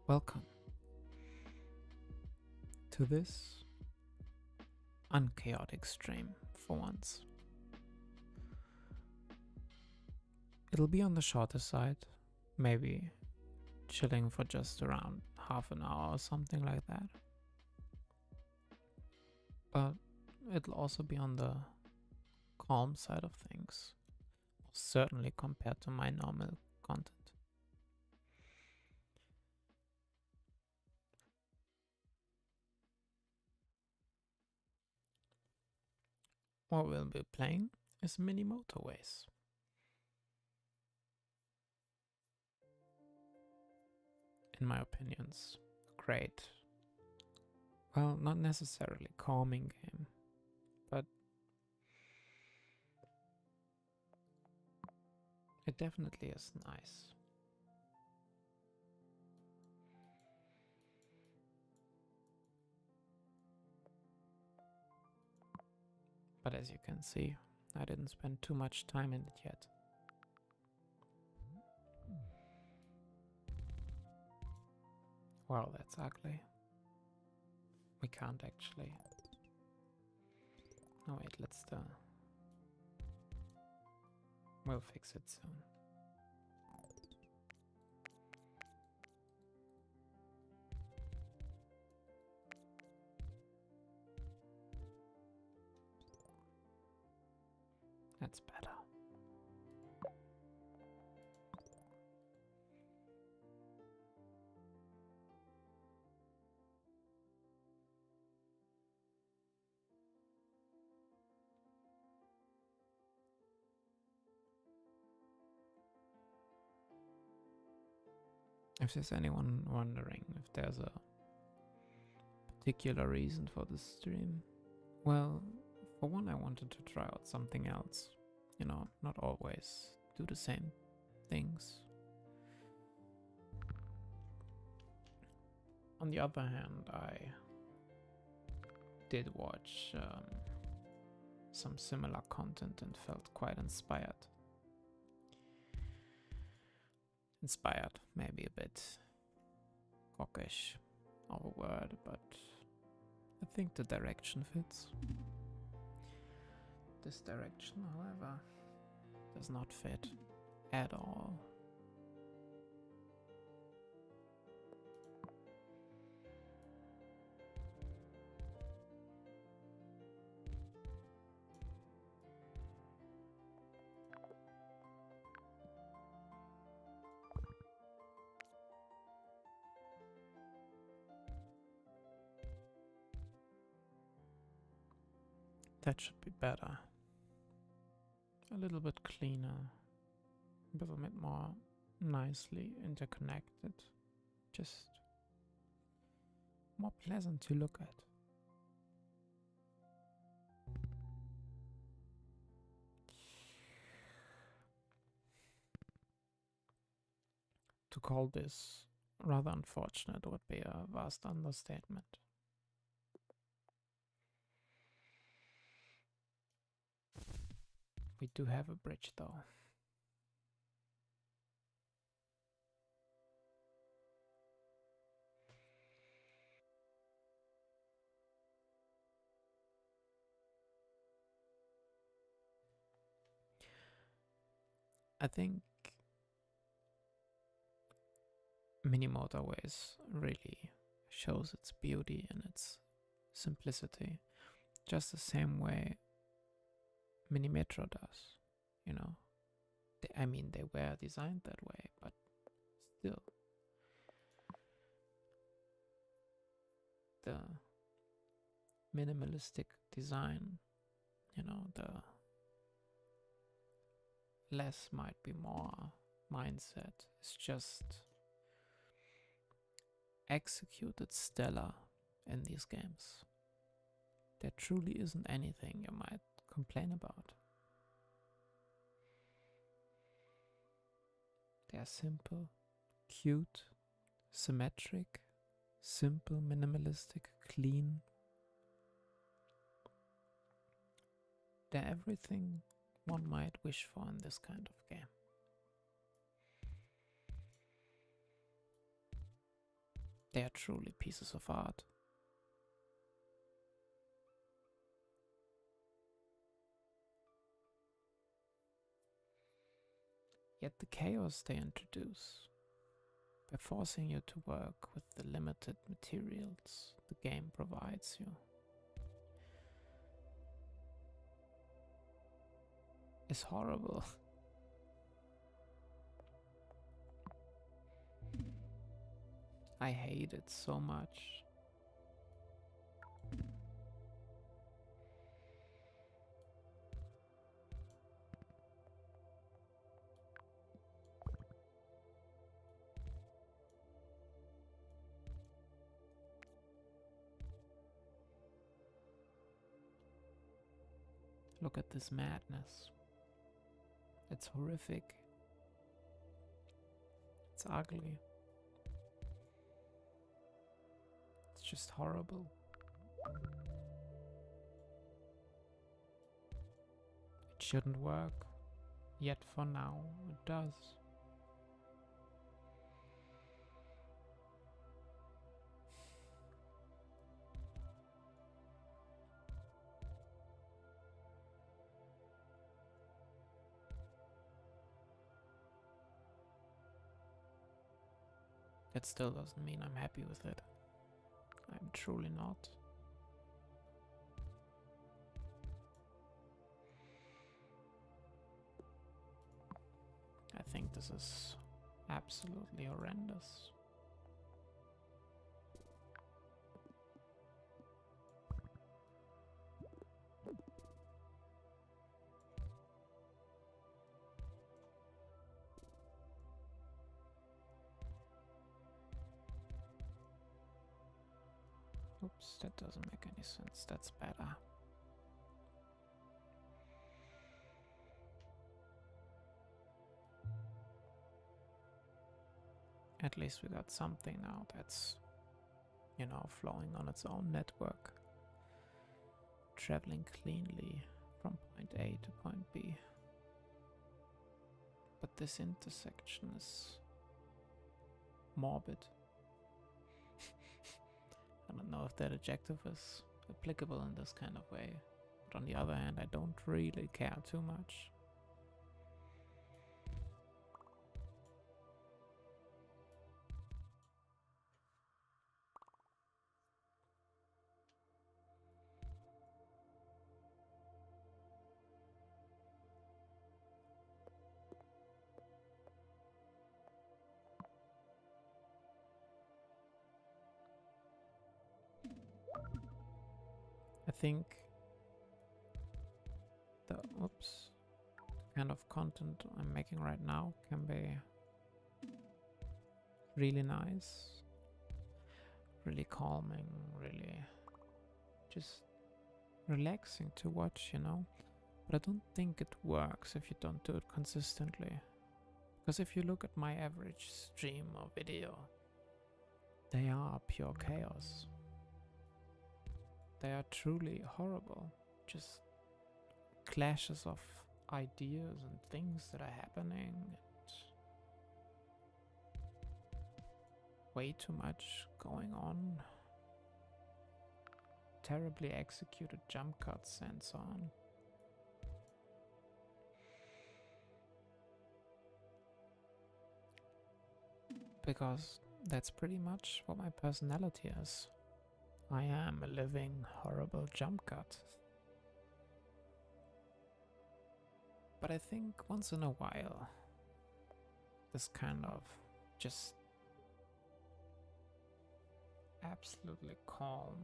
Welcome to this unchaotic stream for once. It'll be on the shorter side, maybe chilling for just around half an hour or something like that. But it'll also be on the calm side of things, certainly compared to my normal content. What we'll be playing is mini motorways. In my opinions, great. Well, not necessarily calming game, but it definitely is nice. But as you can see, I didn't spend too much time in it yet. Well, that's ugly. We can't actually. Oh wait, we'll fix it soon. That's better. If there's anyone wondering if there's a particular reason for this stream, well, for one, I wanted to try out something else. You know, not always do the same things. On the other hand, I did watch some similar content and felt quite inspired. Inspired, maybe a bit cockish of a word, but I think the direction fits. This direction, however, does not fit at all. That should be better. A little bit cleaner, a little bit more nicely interconnected, just more pleasant to look at. To call this rather unfortunate would be a vast understatement. We do have a bridge though. I think mini motorways really shows its beauty and its simplicity, just the same way mini metro does, you know. I mean, they were designed that way, but still. The minimalistic design, you know, the less might be more mindset is just executed stellar in these games. There truly isn't anything you might complain about. They are simple, cute, symmetric, simple, minimalistic, clean. They're everything one might wish for in this kind of game. They are truly pieces of art. Yet the chaos they introduce, by forcing you to work with the limited materials the game provides you, is horrible. I hate it so much. Look at this madness. It's horrific. It's ugly. It's just horrible. It shouldn't work, yet for now it does. That still doesn't mean I'm happy with it. I'm truly not. I think this is absolutely horrendous. Oops, that doesn't make any sense. That's better. At least we got something now that's, you know, flowing on its own network. Traveling cleanly from point A to point B. But this intersection is morbid. I don't know if that adjective is applicable in this kind of way. But on the other hand, I don't really care too much. I think the kind of content I'm making right now can be really nice, really calming, really just relaxing to watch, you know. But I don't think it works if you don't do it consistently. Because if you look at my average stream or video, they are pure chaos. They are truly horrible. Just clashes of ideas and things that are happening. And way too much going on. Terribly executed jump cuts and so on. Because that's pretty much what my personality is. I am a living, horrible jump cut. But I think once in a while, this kind of just absolutely calm,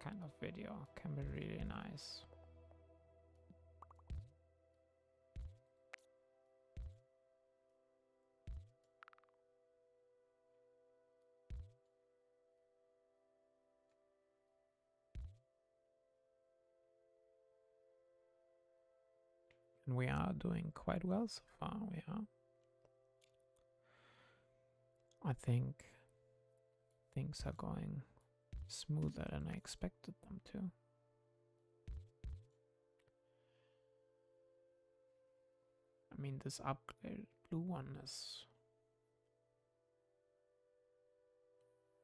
kind of video can be really nice. And we are doing quite well so far, we are. I think things are going smoother than I expected them to. I mean, this upgraded blue one is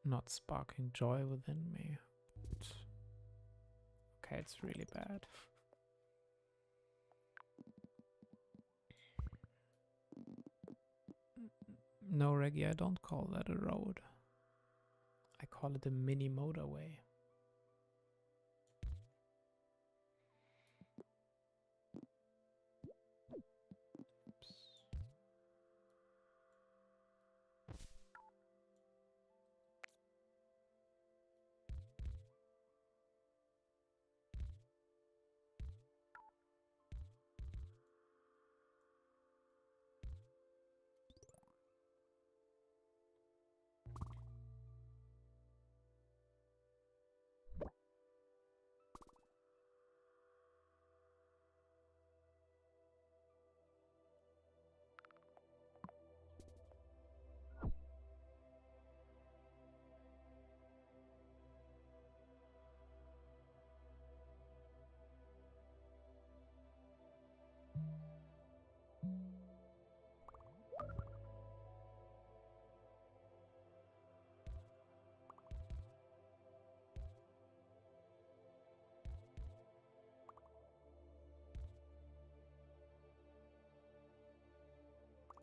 not sparking joy within me. But okay, it's really bad. No, Reggie, I don't call that a road. I call it a mini motorway. Oops.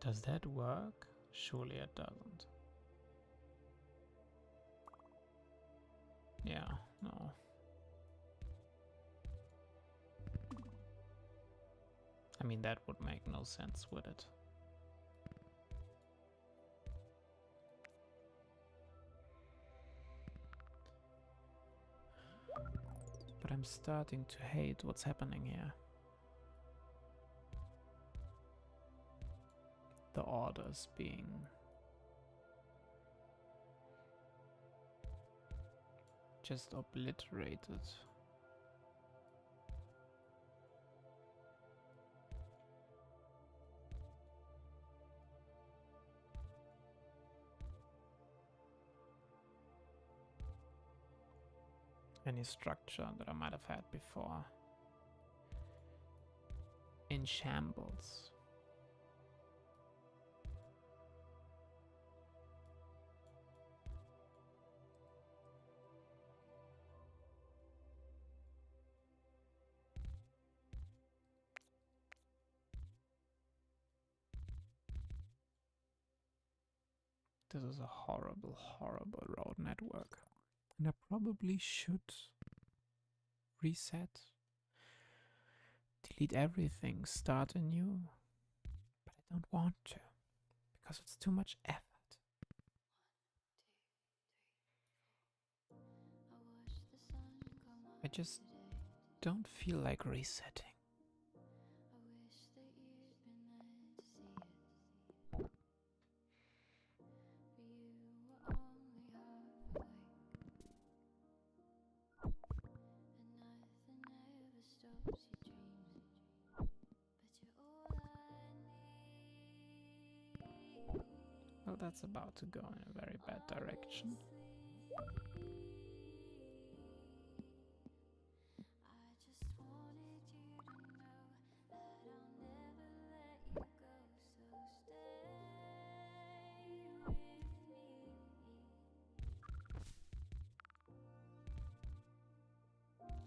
Does that work? Surely it doesn't. Yeah, no. I mean, that would make no sense, would it? But I'm starting to hate what's happening here. The orders being just obliterated. Any structure that I might have had before in shambles. This is a horrible, horrible road network. And I probably should reset, delete everything, start anew. But I don't want to, because it's too much effort. I just don't feel like resetting. Well, that's about to go in a very bad direction.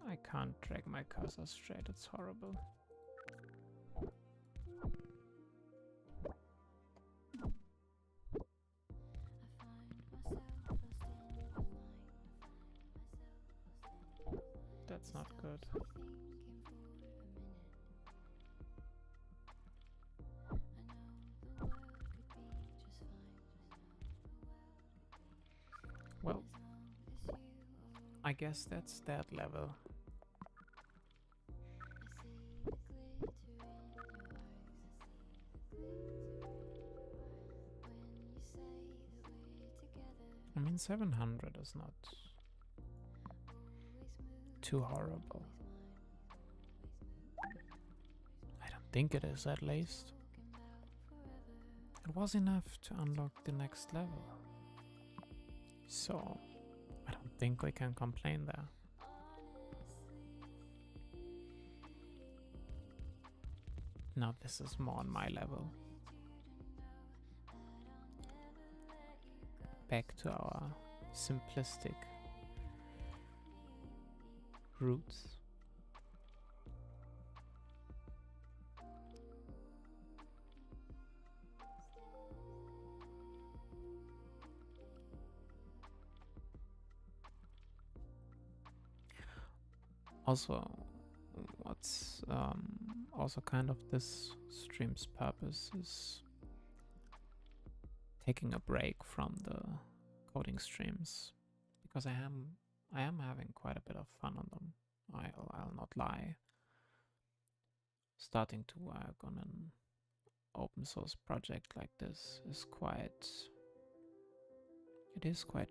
I can't drag my cursor straight, it's horrible. That's not good. Well, I guess that's that level. I mean, 700 is not too horrible. I don't think it is, at least. It was enough to unlock the next level. So, I don't think we can complain there. Now this is more on my level. Back to our simplistic roots. Also, what's also kind of this stream's purpose is taking a break from the coding streams, because I am having quite a bit of fun on them. I'll not lie. Starting to work on an open source project like this is quite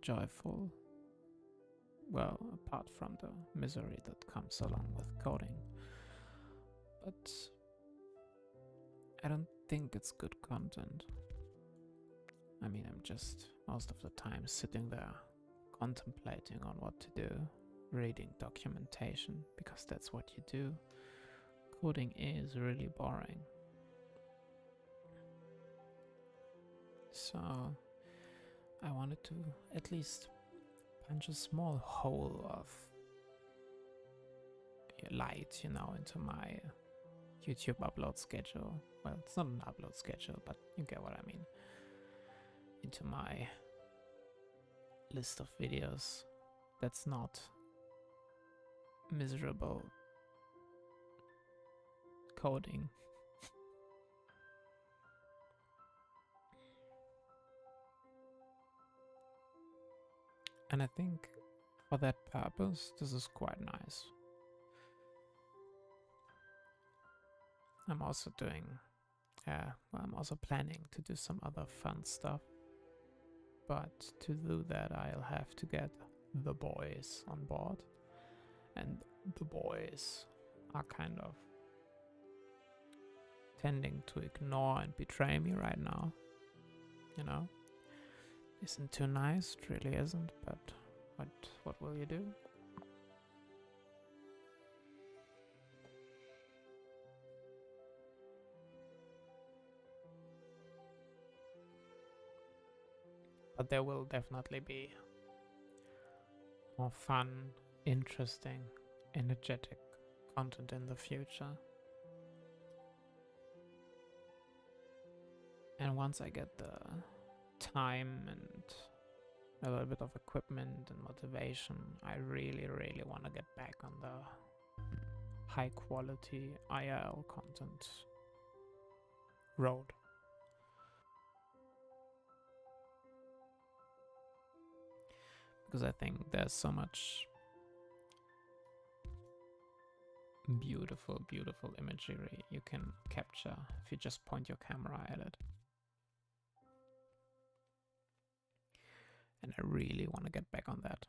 joyful. Well, apart from the misery that comes along with coding. But I don't think it's good content. I mean, I'm just most of the time sitting there contemplating on what to do, reading documentation, because that's what you do. Coding is really boring. So I wanted to at least punch a small hole of light, into my YouTube upload schedule. Well, it's not an upload schedule, but you get what I mean. Into my list of videos that's not miserable coding. And I think for that purpose, this is quite nice. I'm also I'm also planning to do some other fun stuff. But to do that, I'll have to get the boys on board. And the boys are kind of tending to ignore and betray me right now. Isn't too nice, it really isn't, but what will you do? But there will definitely be more fun, interesting, energetic content in the future. And once I get the time and a little bit of equipment and motivation, I really, really want to get back on the high quality IRL content road. Because I think there's so much beautiful, beautiful imagery you can capture if you just point your camera at it. And I really want to get back on that.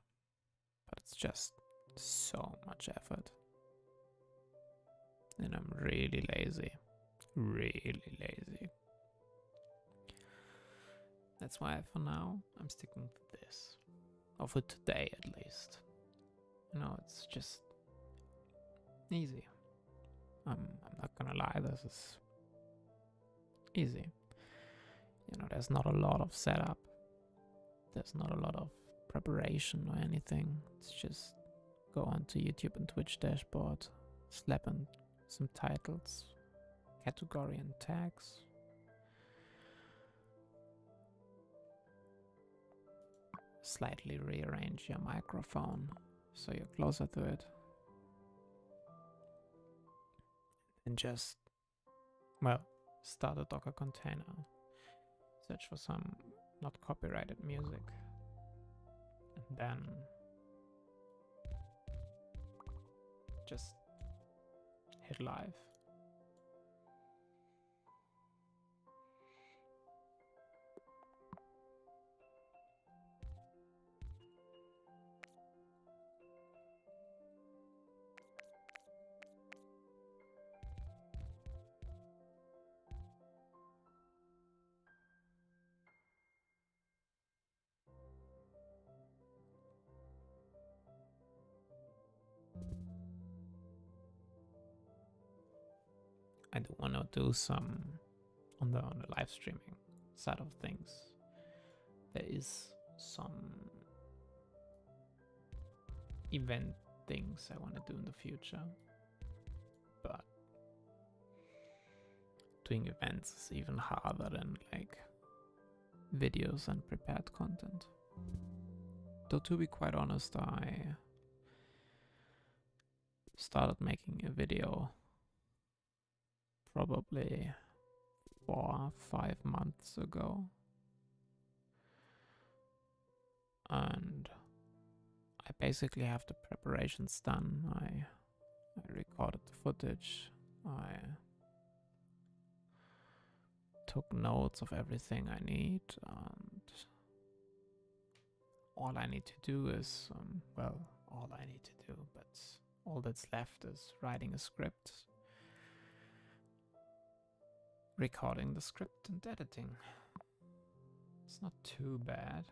But it's just so much effort. And I'm really lazy. Really lazy. That's why for now I'm sticking to this. Or for today at least. It's just easy. I'm not gonna lie, this is easy. There's not a lot of setup. There's not a lot of preparation or anything. It's just go onto YouTube and Twitch dashboard, slap in some titles, category and tags. Slightly rearrange your microphone so you're closer to it. And just, start a Docker container. Search for some not copyrighted music. And then just hit live. I do want to do some on the live streaming side of things. There is some event things I want to do in the future, but doing events is even harder than like videos and prepared content. Though to be quite honest, I started making a video probably 4 or 5 months ago, and I basically have the preparations done. I recorded the footage, I took notes of everything I need, and all I need to do is, all I need to do, but all that's left is writing a script, recording the script, and editing. It's not too bad.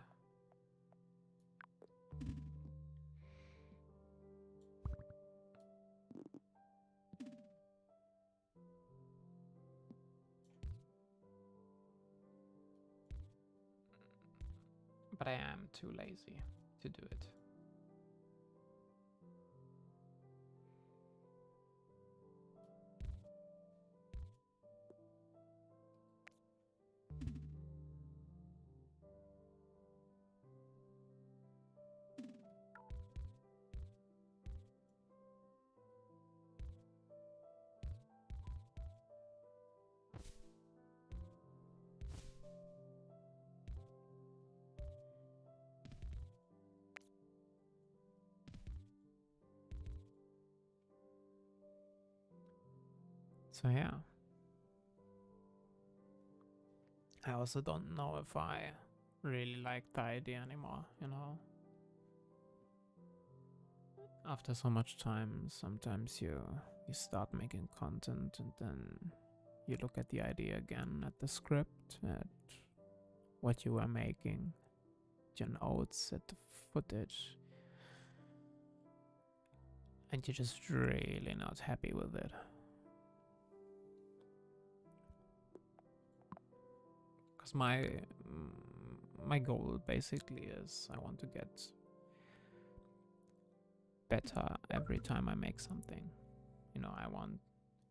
But I am too lazy to do it. So yeah. I also don't know if I really like the idea anymore, you know? After so much time, sometimes you start making content and then you look at the idea again, at the script, at what you were making, your notes, at the footage, and you're just really not happy with it. Because my goal basically is I want to get better every time I make something. You know, I want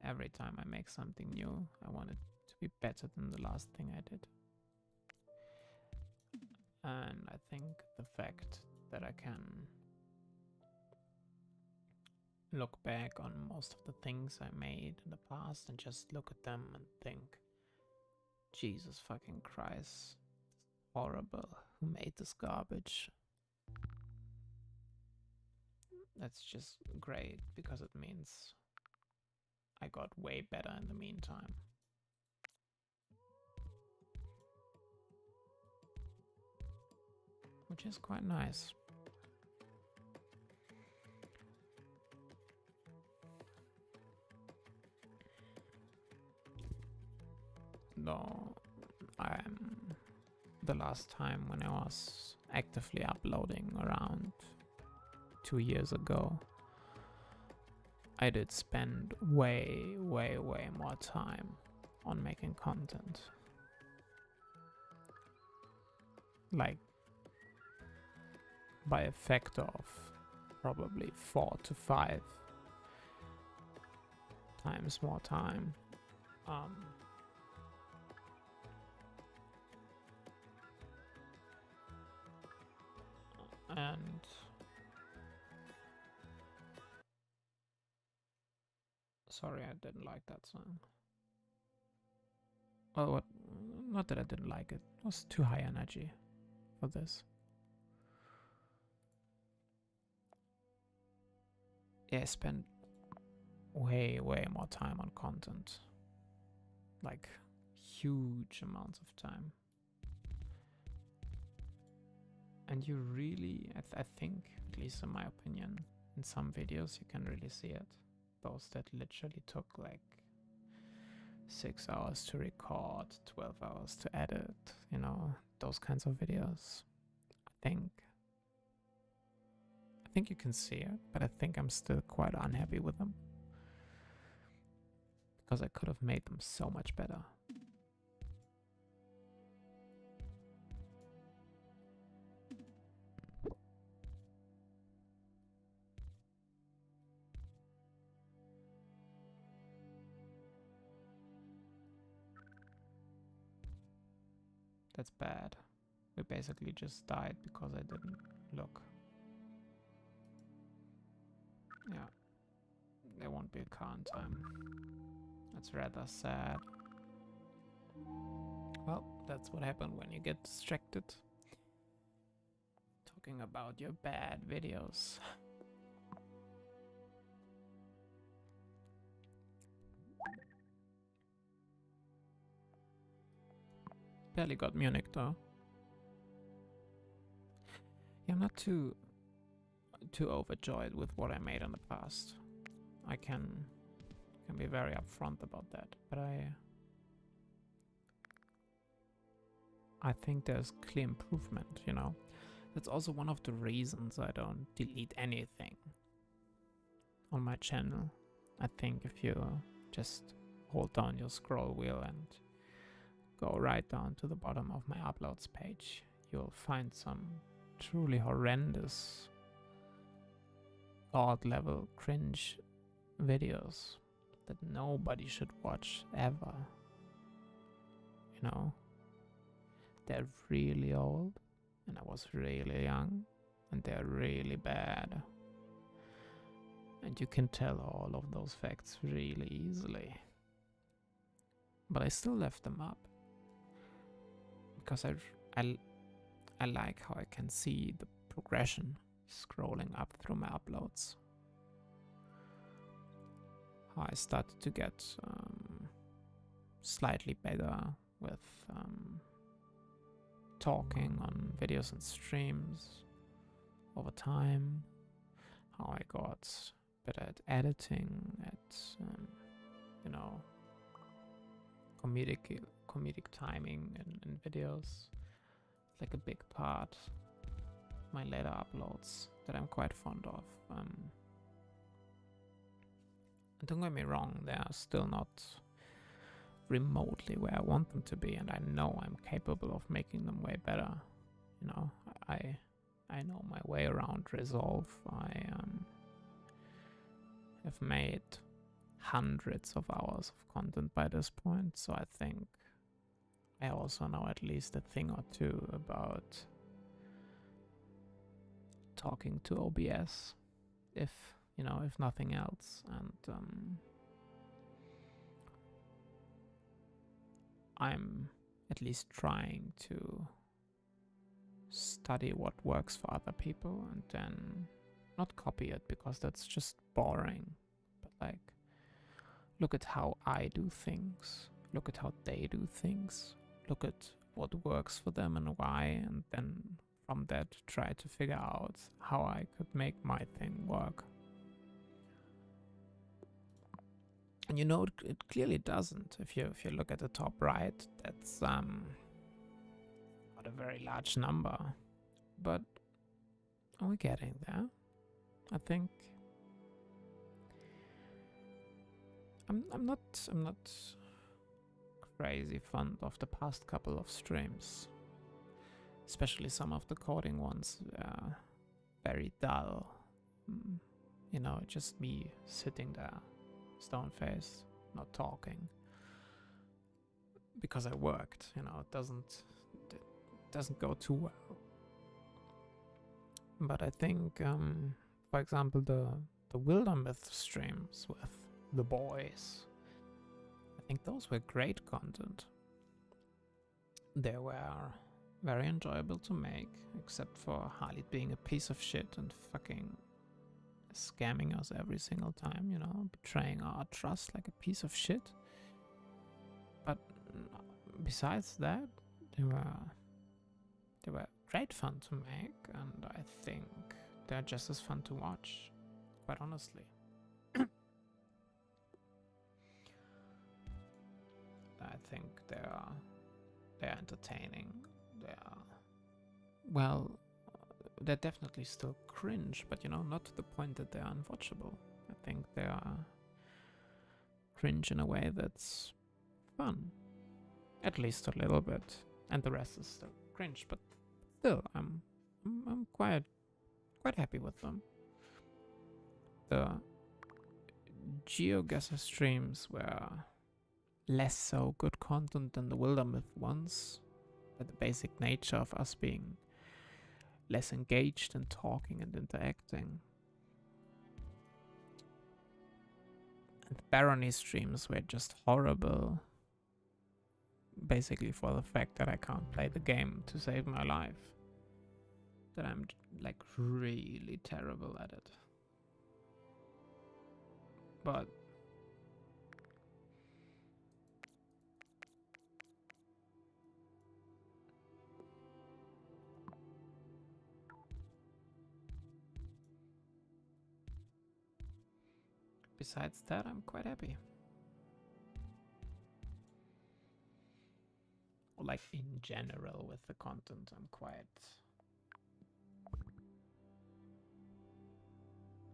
every time I make something new, I want it to be better than the last thing I did. And I think the fact that I can look back on most of the things I made in the past and just look at them and think, Jesus fucking Christ, horrible, who made this garbage? That's just great, because it means I got way better in the meantime. Which is quite nice. No, the last time when I was actively uploading around 2 years ago, I did spend way more time on making content. Like by a factor of probably 4 to 5 times more time. And sorry, I didn't like that song. Well, what? Not that I didn't like it. It was too high energy for this. Yeah, I spent way more time on content. Like huge amounts of time. And you really, I think, at least in my opinion, in some videos you can really see it. Those that literally took like 6 hours to record, 12 hours to edit, you know, those kinds of videos. I think you can see it, but I think I'm still quite unhappy with them. because I could have made them so much better. That's bad. We basically just died because I didn't look. Yeah. There won't be a car in time. That's rather sad. Well, that's what happened when you get distracted. Talking about your bad videos. Barely got Munich though. Yeah, I'm not too overjoyed with what I made in the past. I can be very upfront about that, but I think there's clear improvement, you know. That's also one of the reasons I don't delete anything on my channel. I think if you just hold down your scroll wheel and go right down to the bottom of my uploads page, you'll find some truly horrendous god level cringe videos that nobody should watch ever. You know, they're really old and I was really young and they're really bad. And you can tell all of those facts really easily. But I still left them up because I like how I can see the progression scrolling up through my uploads. How I started to get slightly better with talking on videos and streams over time. How I got better at editing, at you know, comedic timing in videos. It's like a big part of my later uploads that I'm quite fond of. Don't get me wrong, they are still not remotely where I want them to be, and I know I'm capable of making them way better. You know, I know my way around Resolve. I have made hundreds of hours of content by this point, so I think I also know at least a thing or two about talking to OBS, if you know, if nothing else. And I'm at least trying to study what works for other people and then not copy it, because that's just boring, but like look at how I do things, look at how they do things, look at what works for them and why, and then from that try to figure out how I could make my thing work. And you know, it clearly doesn't. If you look at the top right, that's not a very large number, but we're getting there. I think I'm not crazy fond of the past couple of streams, especially some of the coding ones. Very dull. You know, just me sitting there, stone faced, not talking, because I worked. You know, it doesn't go too well. But I think, for example, the Wildermyth streams with the boys, I think those were great content. They were very enjoyable to make, except for Harley being a piece of shit and fucking scamming us every single time, you know, betraying our trust like a piece of shit. But besides that, they were great fun to make, and I think they're just as fun to watch, quite honestly. I think they're entertaining. They're definitely still cringe, but you know, not to the point that they're unwatchable. I think they are cringe in a way that's fun, at least a little bit, and the rest is still cringe. But still, I'm quite happy with them. The GeoGuessr streams were less so good content than the Wildermyth ones, but the basic nature of us being less engaged in talking and interacting. And the Barony streams were just horrible, basically for the fact that I can't play the game to save my life. That I'm like really terrible at it. But besides that, I'm quite happy. Like in general with the content, I'm quite...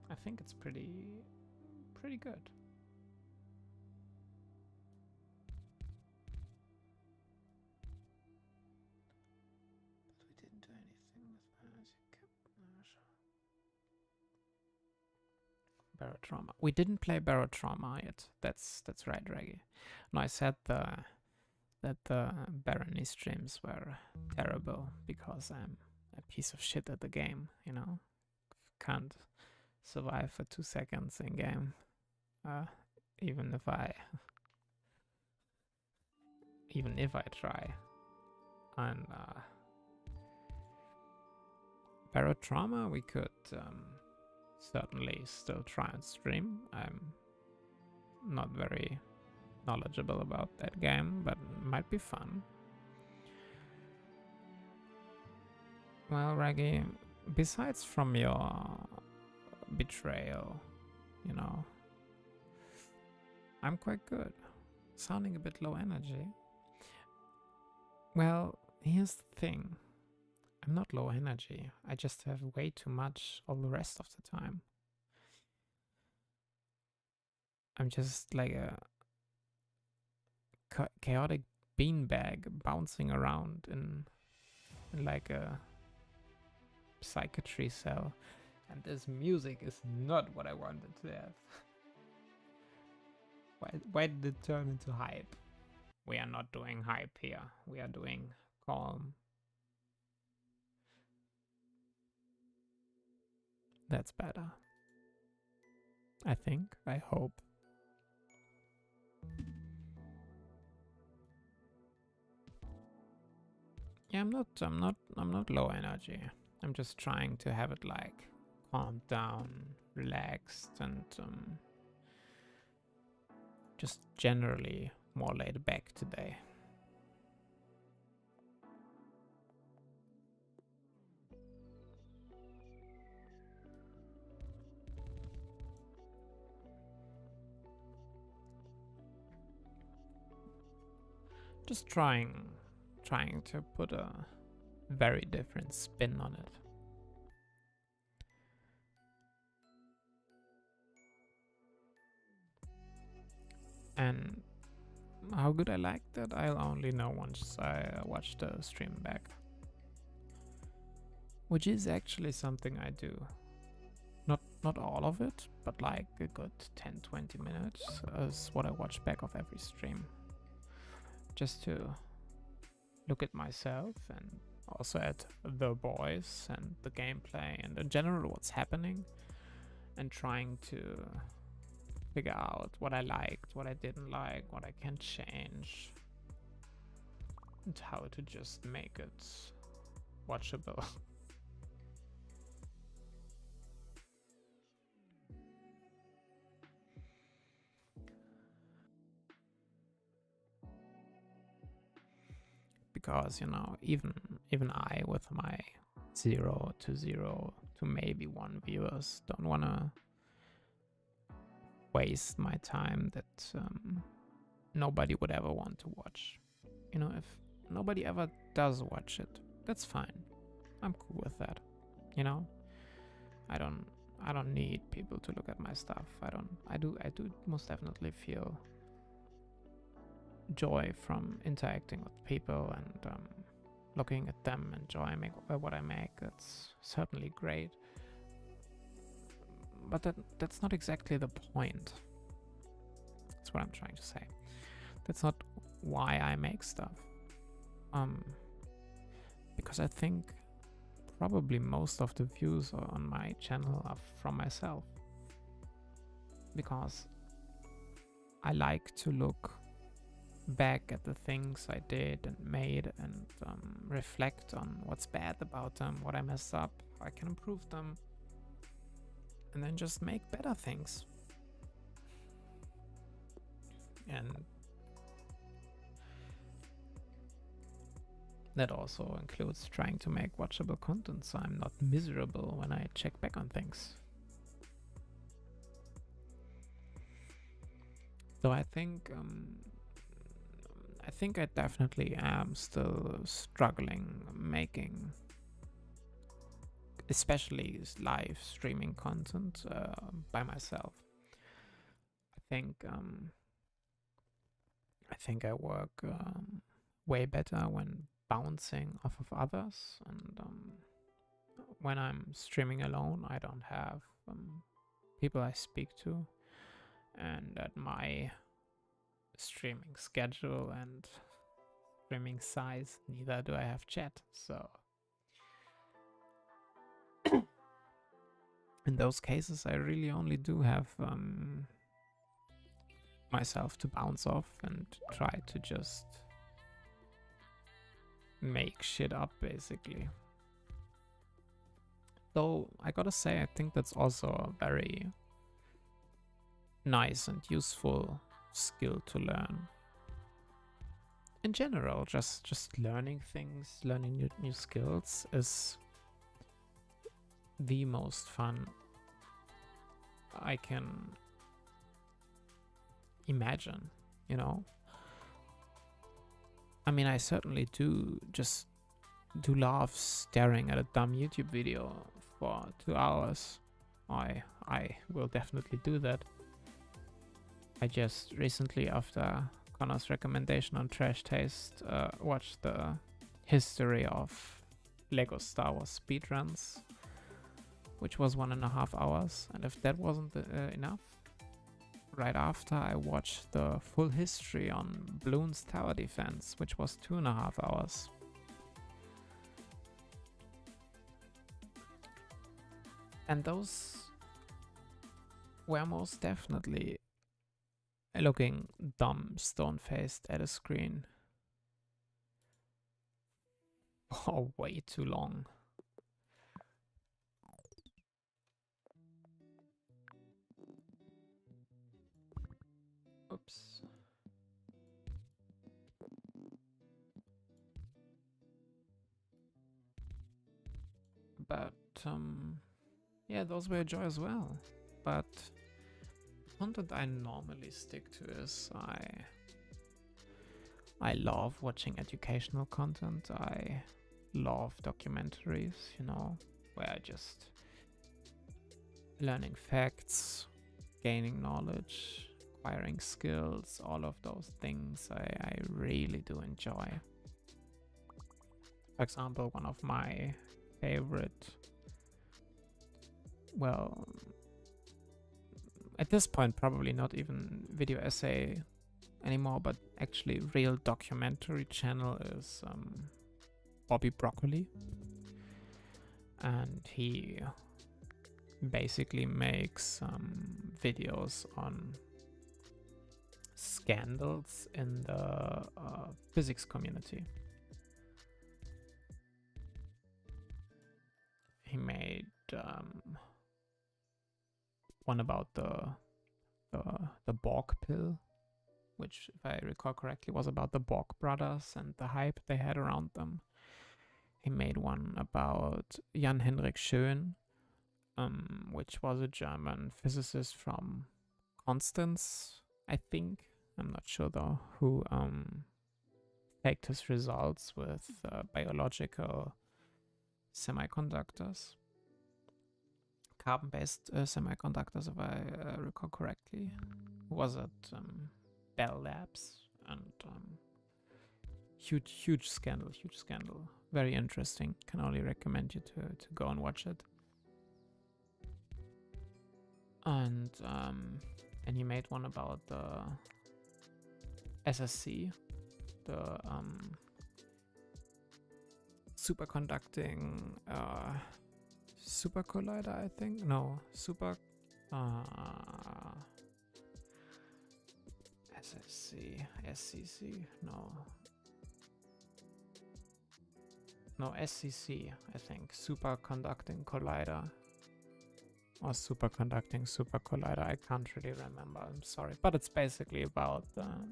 I think it's pretty good. But we didn't do anything with Barotrauma. We didn't play Barotrauma yet. That's right, Reggie. No, I said that the Barony streams were terrible because I'm a piece of shit at the game, you know? Can't survive for 2 seconds in game. Even if I try. And Barotrauma we could certainly still try and stream. I'm not very knowledgeable about that game, but it might be fun. Well, Reggie, besides from your betrayal, you know, I'm quite good. Sounding a bit low energy. Well, here's the thing. I'm not low energy. I just have way too much all the rest of the time. I'm just like a chaotic beanbag bouncing around in like a psychiatry cell. And this music is not what I wanted to have. Why did it turn into hype? We are not doing hype here. We are doing calm. That's better. I think. I hope. Yeah, I'm not low energy. I'm just trying to have it like calmed down, relaxed, and just generally more laid back today. Just trying to put a very different spin on it. And how good I liked it, I'll only know once I watch the stream back. Which is actually something I do. Not all of it, but like a good 10-20 minutes is what I watch back of every stream. Just to look at myself and also at the boys and the gameplay and in general what's happening, and trying to figure out what I liked, what I didn't like, what I can change, and how to just make it watchable. Because, you know, even I with my 0 to maybe 1 viewers don't want to waste my time that nobody would ever want to watch. You know, if nobody ever does watch it, that's fine. I'm cool with that. You know, I don't I don't need people to look at my stuff. I do most definitely feel joy from interacting with people and looking at them, enjoying what I make. That's certainly great. But that's not exactly the point. That's what I'm trying to say. That's not why I make stuff. Because I think probably most of the views on my channel are from myself. Because I like to look back at the things I did and made and reflect on what's bad about them, what I messed up, how I can improve them, and then just make better things. And that also includes trying to make watchable content so I'm not miserable when I check back on things. So I think I definitely am still struggling making, especially live streaming content by myself. I think I work way better when bouncing off of others, and when I'm streaming alone, I don't have people I speak to, and at my streaming schedule and streaming size, neither do I have chat. So in those cases, I really only do have myself to bounce off and try to just make shit up, basically. Though I gotta say, I think that's also a very nice and useful skill to learn. In general, just learning things, learning new skills is the most fun I can imagine, you know? I mean, I certainly do love staring at a dumb YouTube video for 2 hours. I will definitely do that. I just recently, after Connor's recommendation on Trash Taste, watched the history of Lego Star Wars speedruns, which was 1.5 hours. And if that wasn't enough, right after I watched the full history on Bloons Tower Defense, which was 2.5 hours. And those were most definitely looking dumb, stone-faced at a screen for way too long. Oops. But yeah, those were a joy as well. But content I normally stick to is I love watching educational content. I love documentaries, you know, where I just learning facts, gaining knowledge, acquiring skills, all of those things I really do enjoy. For example, one of my favorite, well, at this point probably not even video essay anymore, but actually real documentary channel is Bobby Broccoli, and he basically makes videos on scandals in the physics community. He made one about the Borg pill, which, if I recall correctly, was about the Borg brothers and the hype they had around them. He made one about Jan Henrik Schön, which was a German physicist from Constance, I think. I'm not sure though, who faked his results with biological semiconductors. carbon-based semiconductors, if I recall correctly. Was it Bell Labs? And huge scandal, very interesting. Can only recommend you to go and watch it. And he made one about the SSC, the superconducting super collider, I think. No, super SSC, SCC, no, SCC, I think. Superconducting collider. Or superconducting super collider, I can't really remember, I'm sorry. But it's basically about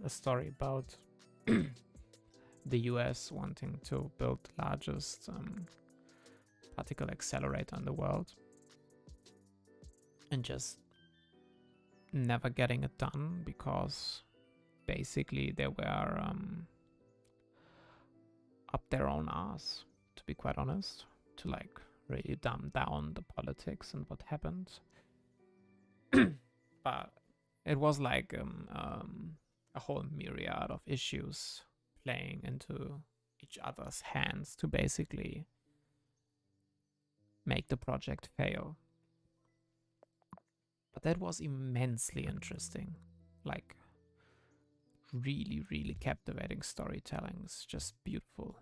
a story about the US wanting to build the largest particle accelerator in the world. And just never getting it done because basically they were up their own ass, to be quite honest, to like really dumb down the politics and what happened. But it was like a whole myriad of issues playing into each other's hands to basically make the project fail. But that was immensely interesting. Like, really captivating storytelling. It's just beautiful.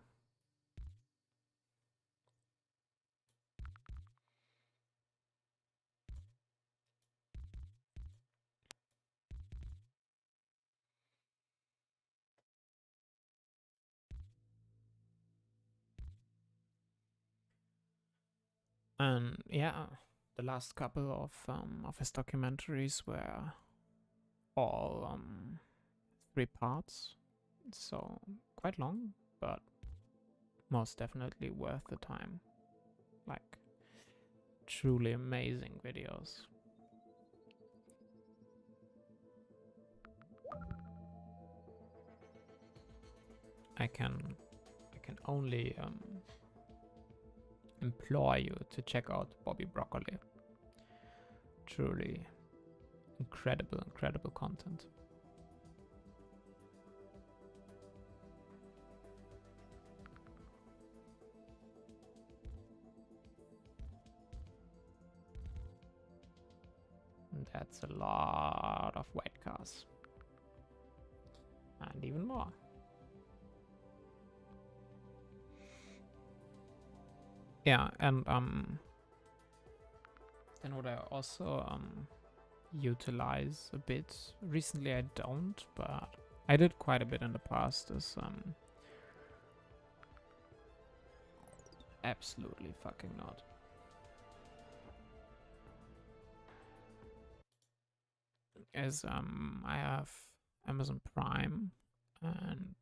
And yeah, the last couple of his documentaries were all 3 parts, so quite long, but most definitely worth the time. Like, truly amazing videos. I can only implore you to check out Bobby Broccoli. Truly incredible content. And that's a lot of white cars. And even more. Yeah, and then what I also utilize a bit, recently I don't, but I did quite a bit in the past, is absolutely fucking not. Is I have Amazon Prime, and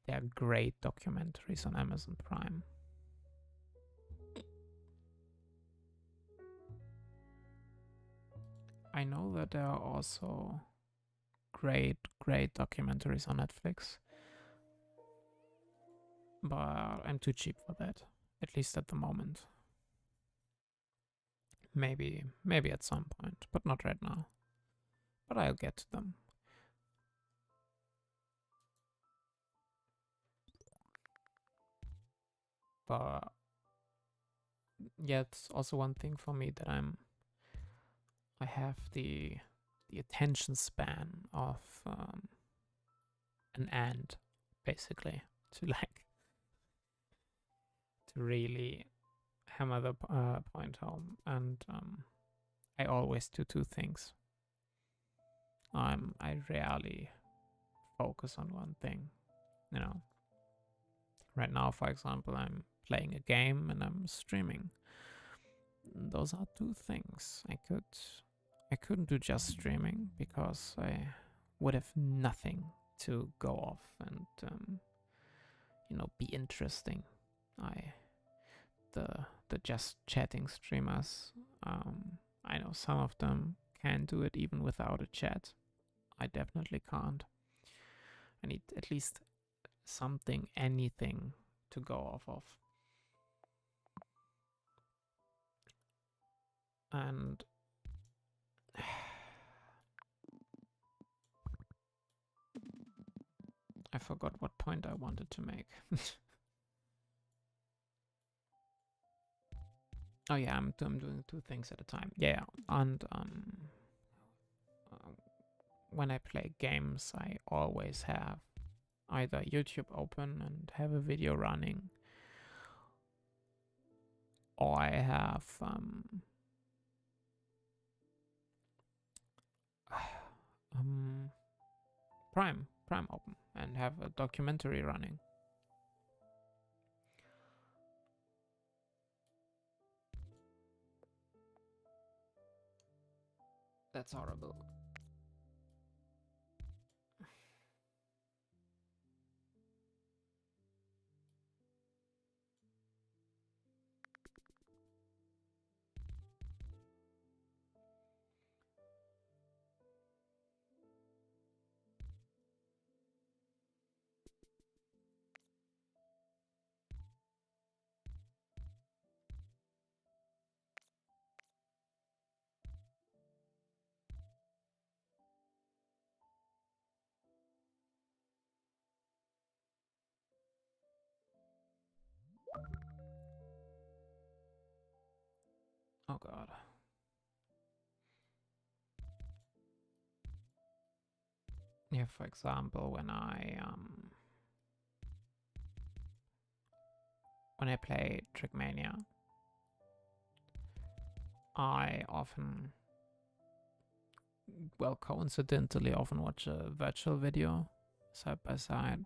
there are great documentaries on Amazon Prime. I know that there are also great documentaries on Netflix, but I'm too cheap for that, at least at the moment. Maybe at some point, but not right now. But I'll get to them. But yeah, it's also one thing for me that I have the attention span of an ant, basically, to like to really hammer the point home. And I always do 2 things. I rarely focus on one thing, you know. Right now, for example, I'm playing a game and I'm streaming. Those are 2 things. I couldn't do just streaming because I would have nothing to go off and be interesting. The just chatting streamers, I know some of them can do it even without a chat. I definitely can't. I need at least something, anything to go off of. And I forgot what point I wanted to make. Oh yeah, I'm doing two things at a time. Yeah, and when I play games, I always have either YouTube open and have a video running, or I have Prime open and have a documentary running. That's horrible. Oh god. Yeah, for example, when I play Trickmania, I often, well, coincidentally often watch a virtual video side by side,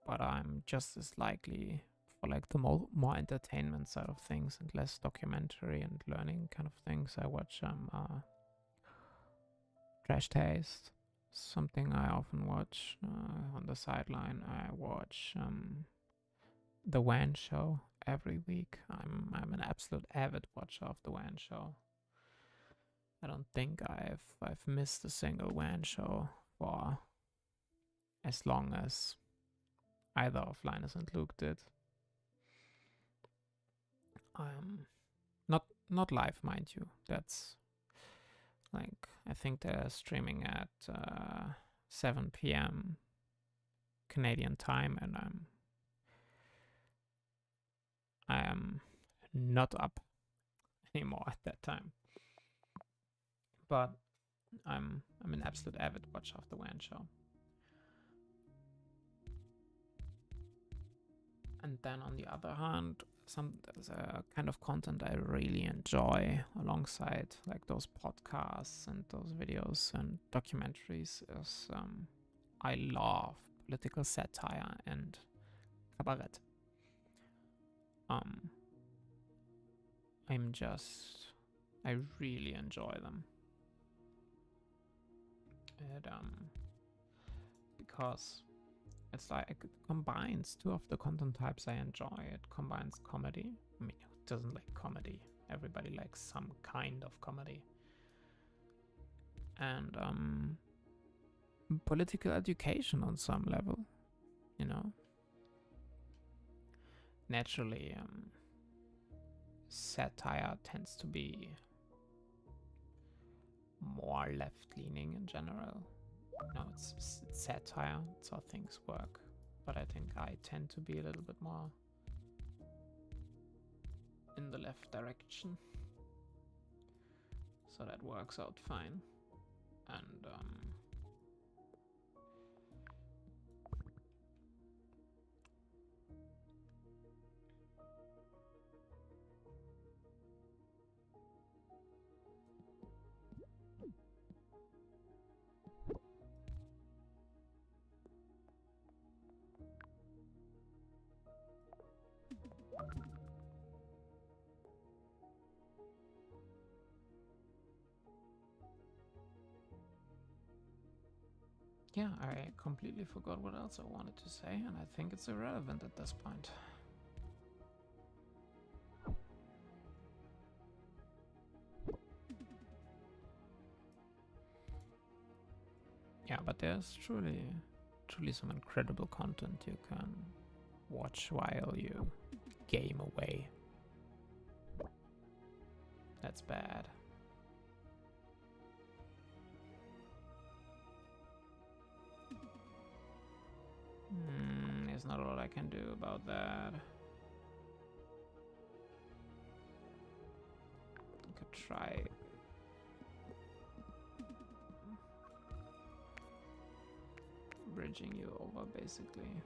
but I'm just as likely for like the more entertainment side of things and less documentary and learning kind of things. I watch Trash Taste, something I often watch on the sideline. I watch the WAN show every week. I'm an absolute avid watcher of the WAN show. I don't think I've missed a single WAN show for as long as either of Linus and Luke did. Not live, mind you. That's like, I think they're streaming at 7 p.m. Canadian time, and I am not up anymore at that time. But I'm an absolute avid watcher of the WAN show. And then on the other hand, there's a kind of content I really enjoy alongside like those podcasts and those videos and documentaries is I love political satire and cabaret. I really enjoy them. And because it's like it combines two of the content types I enjoy. It combines comedy. I mean, who doesn't like comedy? Everybody likes some kind of comedy. And political education on some level, you know. Naturally, satire tends to be more left-leaning in general. No, it's satire. It's how things work. But I think I tend to be a little bit more in the left direction. So that works out fine. And yeah, I completely forgot what else I wanted to say, and I think it's irrelevant at this point. Yeah, but there's truly some incredible content you can watch while you game away. That's bad. There's not a lot I can do about that. I could try. Bridging you over, basically.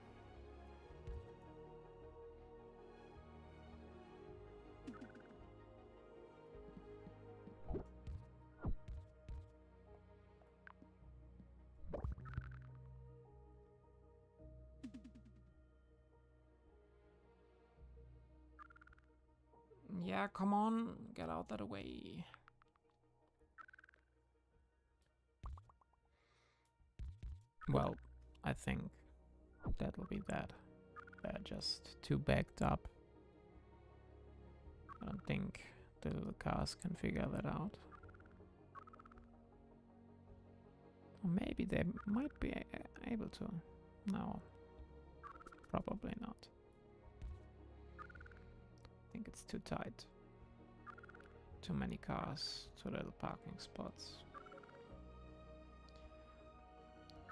Yeah, come on, get out that way. Well, I think that'll be that. They're just too backed up. I don't think the little cars can figure that out. Or maybe they might be able to. No, probably not. I think it's too tight. Too many cars, too little parking spots.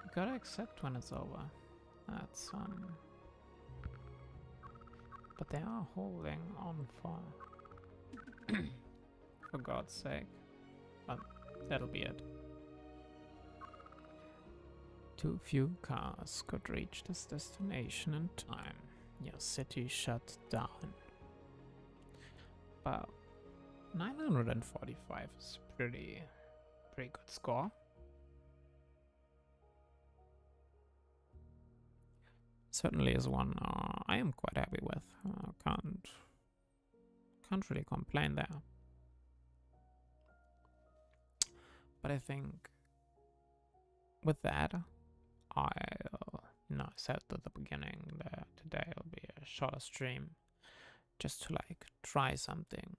You gotta accept when it's over. That's but they are holding on for God's sake. But that'll be it. Too few cars could reach this destination in time. Your city shut down. Wow, 945 is pretty good score. Certainly is one I am quite happy with. Can't really complain there. But I think with that, I said at the beginning that today will be a shorter stream, just to like try something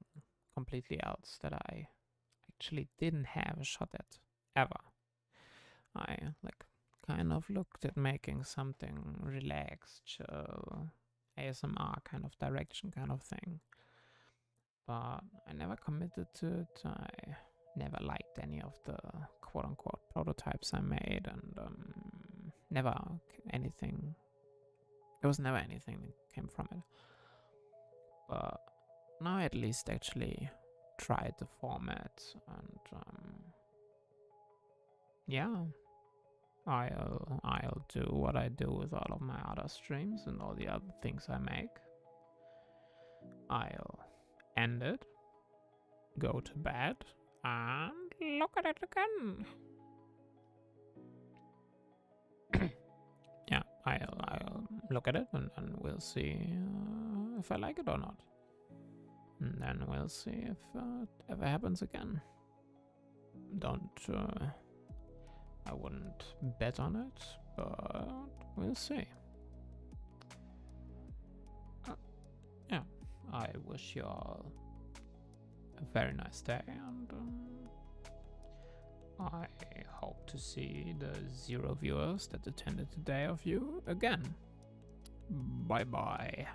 completely else that I actually didn't have a shot at ever. I like kind of looked at making something relaxed, chill, ASMR kind of direction kind of thing, but I never committed to it. I never liked any of the quote-unquote prototypes I made, and never anything. There was never anything that came from it. But now I at least actually tried the format, and yeah, I'll do what I do with all of my other streams and all the other things I make. I'll end it, go to bed, and look at it again. Yeah, I'll look at it and we'll see if I like it or not. And then we'll see if it ever happens again. I wouldn't bet on it, but we'll see. Yeah, I wish you all a very nice day, and I hope to see the 0 viewers that attended today of you again. Bye bye.